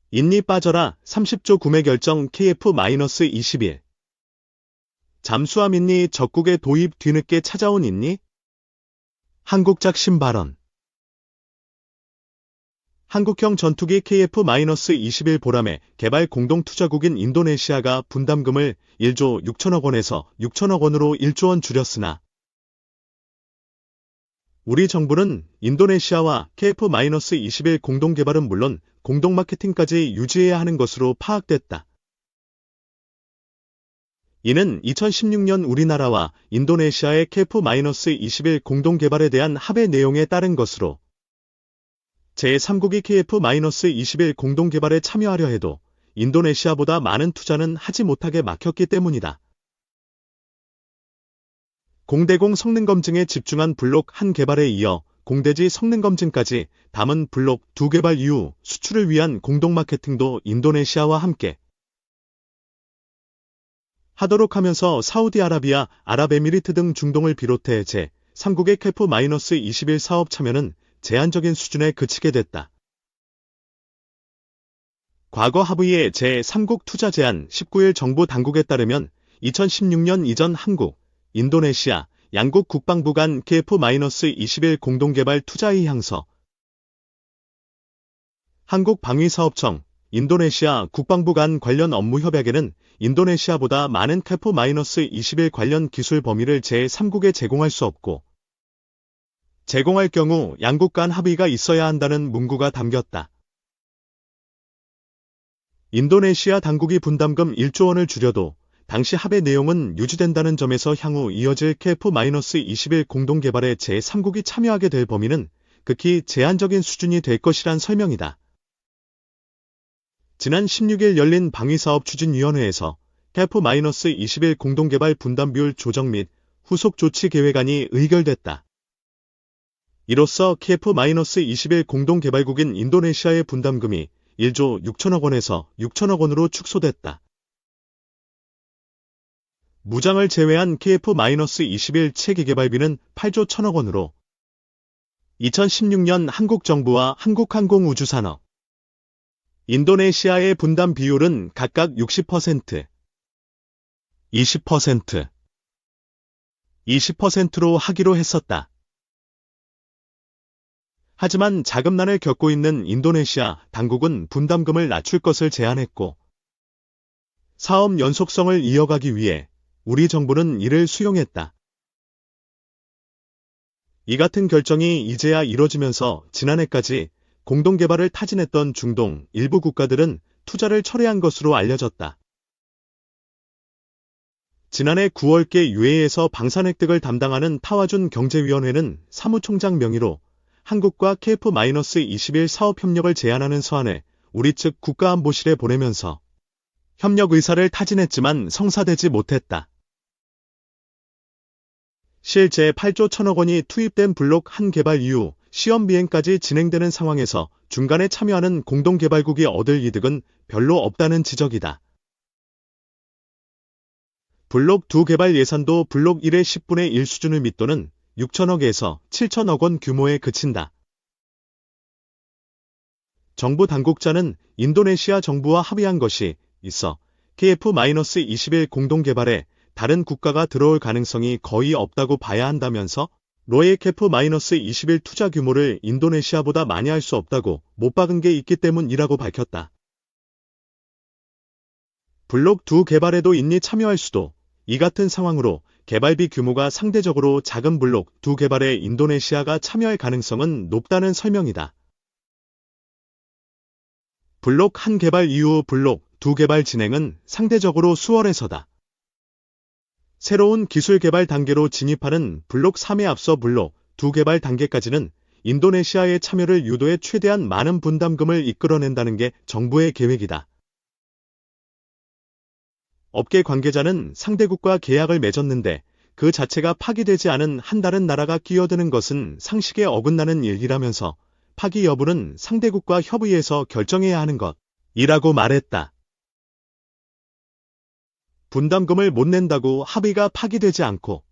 인니 빠져라 30조 구매 결정 KF-21. 잠수함 인니 적국의 도입 뒤늦게 찾아온 인니? 한국작심 발언. 한국형 전투기 KF-21 보람의 개발 공동투자국인 인도네시아가 분담금을 1조 6천억 원에서 6천억 원으로 1조 원 줄였으나 우리 정부는 인도네시아와 KF-21 공동개발은 물론 공동 마케팅까지 유지해야 하는 것으로 파악됐다. 이는 2016년 우리나라와 인도네시아의 KF-21 공동개발에 대한 합의 내용에 따른 것으로 제3국이 KF-21 공동개발에 참여하려 해도 인도네시아보다 많은 투자는 하지 못하게 막혔기 때문이다. 공대공 성능검증에 집중한 블록 1 개발에 이어 공대지 성능검증까지 담은 블록 2 개발 이후 수출을 위한 공동 마케팅도 인도네시아와 함께 하도록 하면서 사우디아라비아, 아랍에미리트 등 중동을 비롯해 제3국의 KF-21 사업 참여는 제한적인 수준에 그치게 됐다. 과거 합의의 제3국 투자 제한 19일 정부 당국에 따르면 2016년 이전 한국, 인도네시아, 양국 국방부 간 KF-21 공동개발 투자의 향서, 한국방위사업청, 인도네시아 국방부 간 관련 업무 협약에는 인도네시아보다 많은 KF-21 관련 기술 범위를 제3국에 제공할 수 없고 제공할 경우 양국 간 합의가 있어야 한다는 문구가 담겼다. 인도네시아 당국이 분담금 1조 원을 줄여도 당시 합의 내용은 유지된다는 점에서 향후 이어질 KF-21 공동개발에 제3국이 참여하게 될 범위는 극히 제한적인 수준이 될 것이란 설명이다. 지난 16일 열린 방위사업추진위원회에서 KF-21 공동개발 분담 비율 조정 및 후속 조치 계획안이 의결됐다. 이로써 KF-21 공동개발국인 인도네시아의 분담금이 1조 6천억 원에서 6천억 원으로 축소됐다. 무장을 제외한 KF-21 체계 개발비는 8조 1천억 원으로 2016년 한국 정부와 한국항공우주산업, 인도네시아의 분담 비율은 각각 60%, 20%, 20%로 하기로 했었다. 하지만 자금난을 겪고 있는 인도네시아 당국은 분담금을 낮출 것을 제안했고 사업 연속성을 이어가기 위해 우리 정부는 이를 수용했다. 이 같은 결정이 이제야 이뤄지면서 지난해까지 공동개발을 타진했던 중동 일부 국가들은 투자를 철회한 것으로 알려졌다. 지난해 9월께 UAE에서 방산 획득을 담당하는 타와준 경제위원회는 사무총장 명의로 한국과 KF-21 사업 협력을 제안하는 서한을 우리 측 국가안보실에 보내면서 협력 의사를 타진했지만 성사되지 못했다. 실제 8조 1천억 원이 투입된 블록 1 개발 이후 시험 비행까지 진행되는 상황에서 중간에 참여하는 공동개발국이 얻을 이득은 별로 없다는 지적이다. 블록 2 개발 예산도 블록 1의 10분의 1 수준을 밑도는 6천억에서 7천억 원 규모에 그친다. 정부 당국자는 인도네시아 정부와 합의한 것이 있어 KF-21 공동개발에 다른 국가가 들어올 가능성이 거의 없다고 봐야 한다면서 로의 KF-21 투자 규모를 인도네시아보다 많이 할 수 없다고 못 박은 게 있기 때문이라고 밝혔다. 블록 2 개발에도 인니 참여할 수도 이 같은 상황으로 개발비 규모가 상대적으로 작은 블록 2 개발에 인도네시아가 참여할 가능성은 높다는 설명이다. 블록 1 개발 이후 블록 2 개발 진행은 상대적으로 수월해서다. 새로운 기술 개발 단계로 진입하는 블록 3에 앞서 블록 2 개발 단계까지는 인도네시아의 참여를 유도해 최대한 많은 분담금을 이끌어낸다는 게 정부의 계획이다. 업계 관계자는 상대국과 계약을 맺었는데 그 자체가 파기되지 않은 한 다른 나라가 끼어드는 것은 상식에 어긋나는 일이라면서 파기 여부는 상대국과 협의해서 결정해야 하는 것이라고 말했다. 분담금을 못 낸다고 합의가 파기되지 않고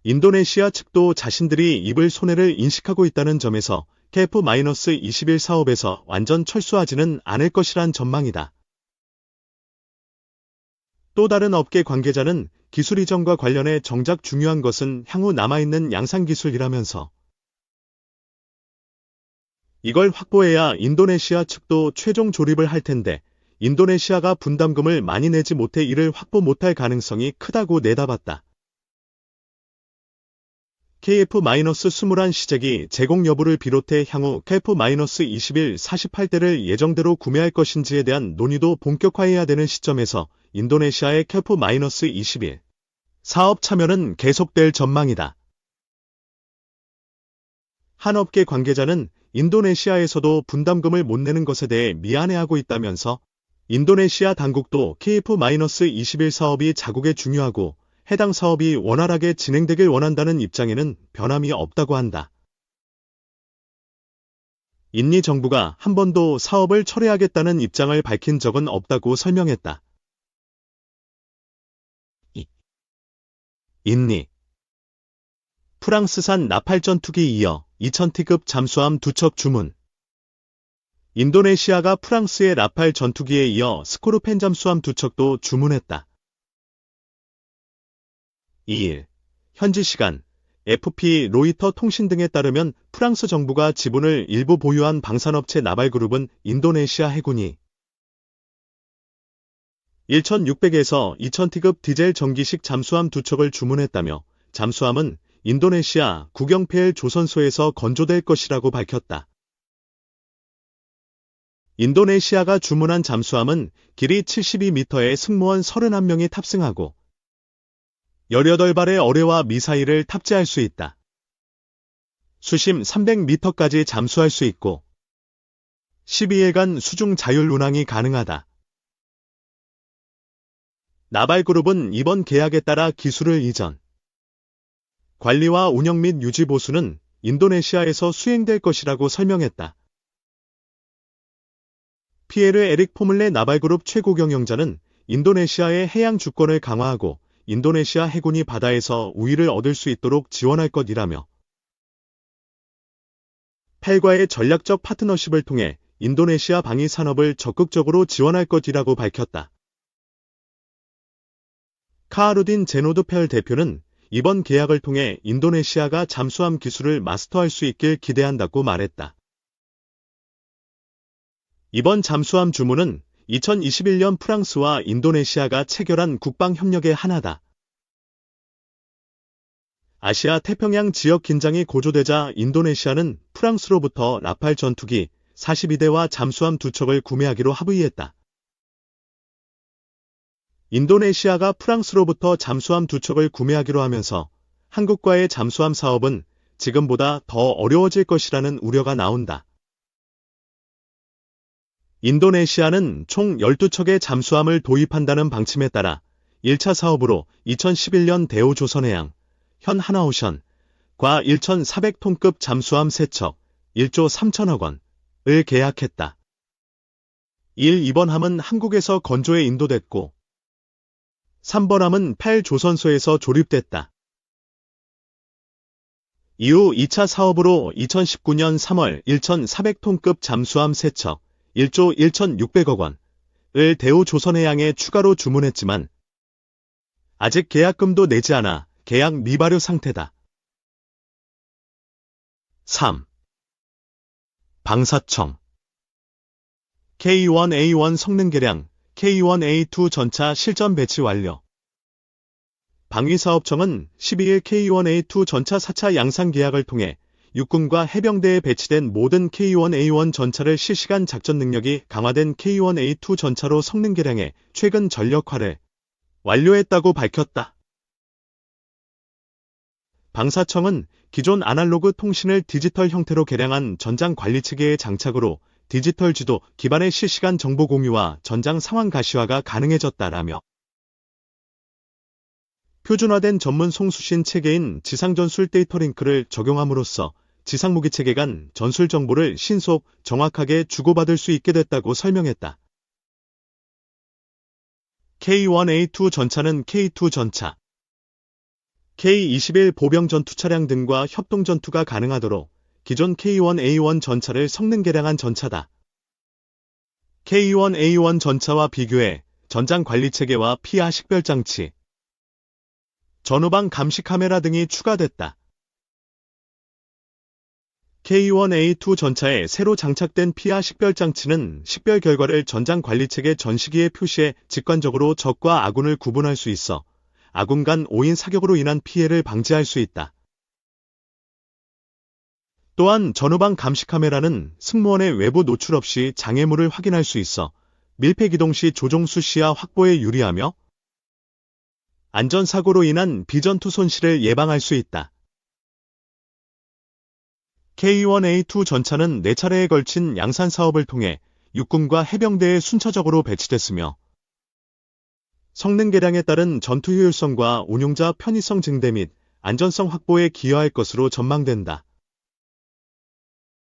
인도네시아 측도 자신들이 입을 손해를 인식하고 있다는 점에서 KF-21 사업에서 완전 철수하지는 않을 것이란 전망이다. 또 다른 업계 관계자는 기술 이전과 관련해 정작 중요한 것은 향후 남아있는 양산기술이라면서 이걸 확보해야 인도네시아 측도 최종 조립을 할 텐데 인도네시아가 분담금을 많이 내지 못해 이를 확보 못할 가능성이 크다고 내다봤다. KF-21 시제기 제공 여부를 비롯해 향후 KF-21 48대를 예정대로 구매할 것인지에 대한 논의도 본격화해야 되는 시점에서 인도네시아의 KF-21 사업 참여는 계속될 전망이다. 한 업계 관계자는 인도네시아에서도 분담금을 못 내는 것에 대해 미안해하고 있다면서 인도네시아 당국도 KF-21 사업이 자국에 중요하고 해당 사업이 원활하게 진행되길 원한다는 입장에는 변함이 없다고 한다. 인니 정부가 한 번도 사업을 철회하겠다는 입장을 밝힌 적은 없다고 설명했다. 인니 프랑스산 나팔 전투기 이어 2000T급 잠수함 2척 주문. 인도네시아가 프랑스의 라팔 전투기에 이어 스코르펜 잠수함 2척도 주문했다. 2일 현지 시간 FP 로이터 통신 등에 따르면 프랑스 정부가 지분을 일부 보유한 방산업체 나발그룹은 인도네시아 해군이 1600에서 2000T급 디젤 전기식 잠수함 2척을 주문했다며 잠수함은 인도네시아 국영PL 조선소에서 건조될 것이라고 밝혔다. 인도네시아가 주문한 잠수함은 길이 72m의 승무원 31명이 탑승하고 18발의 어뢰와 미사일을 탑재할 수 있다. 수심 300m까지 잠수할 수 있고 12일간 수중 자율 운항이 가능하다. 나발그룹은 이번 계약에 따라 기술을 이전, 관리와 운영 및 유지 보수는 인도네시아에서 수행될 것이라고 설명했다. 피에르 에릭 포물레 나발그룹 최고 경영자는 인도네시아의 해양 주권을 강화하고 인도네시아 해군이 바다에서 우위를 얻을 수 있도록 지원할 것이라며 펠과의 전략적 파트너십을 통해 인도네시아 방위 산업을 적극적으로 지원할 것이라고 밝혔다. 카하루딘 제노드 펠 대표는 이번 계약을 통해 인도네시아가 잠수함 기술을 마스터할 수 있길 기대한다고 말했다. 이번 잠수함 주문은 2021년 프랑스와 인도네시아가 체결한 국방협력의 하나다. 아시아 태평양 지역 긴장이 고조되자 인도네시아는 프랑스로부터 라팔 전투기 42대와 잠수함 2척을 구매하기로 합의했다. 인도네시아가 프랑스로부터 잠수함 2척을 구매하기로 하면서 한국과의 잠수함 사업은 지금보다 더 어려워질 것이라는 우려가 나온다. 인도네시아는 총 12척의 잠수함을 도입한다는 방침에 따라 1차 사업으로 2011년 대우조선해양, 현 하나오션과 1,400톤급 잠수함 3척, 1조 3천억 원을 계약했다. 이번 함은 한국에서 건조에 인도됐고 3번 함은 펠 조선소에서 조립됐다. 이후 2차 사업으로 2019년 3월 1,400톤급 잠수함 3척, 1조 1,600억 원을 대우조선해양에 추가로 주문했지만 아직 계약금도 내지 않아 계약 미발효 상태다. 3. 방사청 K1A1 성능 개량 K1A2 전차 실전 배치 완료. 방위사업청은 12일 K1A2 전차 4차 양산 계약을 통해 육군과 해병대에 배치된 모든 K1A1 전차를 실시간 작전 능력이 강화된 K1A2 전차로 성능 개량해 최근 전력화를 완료했다고 밝혔다. 방사청은 기존 아날로그 통신을 디지털 형태로 개량한 전장 관리체계의 장착으로 디지털 지도 기반의 실시간 정보 공유와 전장 상황 가시화가 가능해졌다라며 표준화된 전문 송수신 체계인 지상전술 데이터링크를 적용함으로써 지상무기 체계 간 전술 정보를 신속, 정확하게 주고받을 수 있게 됐다고 설명했다. K1A2 전차는 K2 전차, K21 보병 전투 차량 등과 협동 전투가 가능하도록 기존 K1A1 전차를 성능 개량한 전차다. K1A1 전차와 비교해 전장 관리 체계와 피하 식별 장치, 전후방 감시 카메라 등이 추가됐다. K1A2 전차에 새로 장착된 피하 식별 장치는 식별 결과를 전장 관리체계 전시기에 표시해 직관적으로 적과 아군을 구분할 수 있어 아군 간 오인 사격으로 인한 피해를 방지할 수 있다. 또한 전후방 감시 카메라는 승무원의 외부 노출 없이 장애물을 확인할 수 있어 밀폐 기동 시 조종수 시야 확보에 유리하며 안전사고로 인한 비전투 손실을 예방할 수 있다. K1A2 전차는 4차례에 걸친 양산 사업을 통해 육군과 해병대에 순차적으로 배치됐으며 성능 개량에 따른 전투 효율성과 운용자 편의성 증대 및 안전성 확보에 기여할 것으로 전망된다.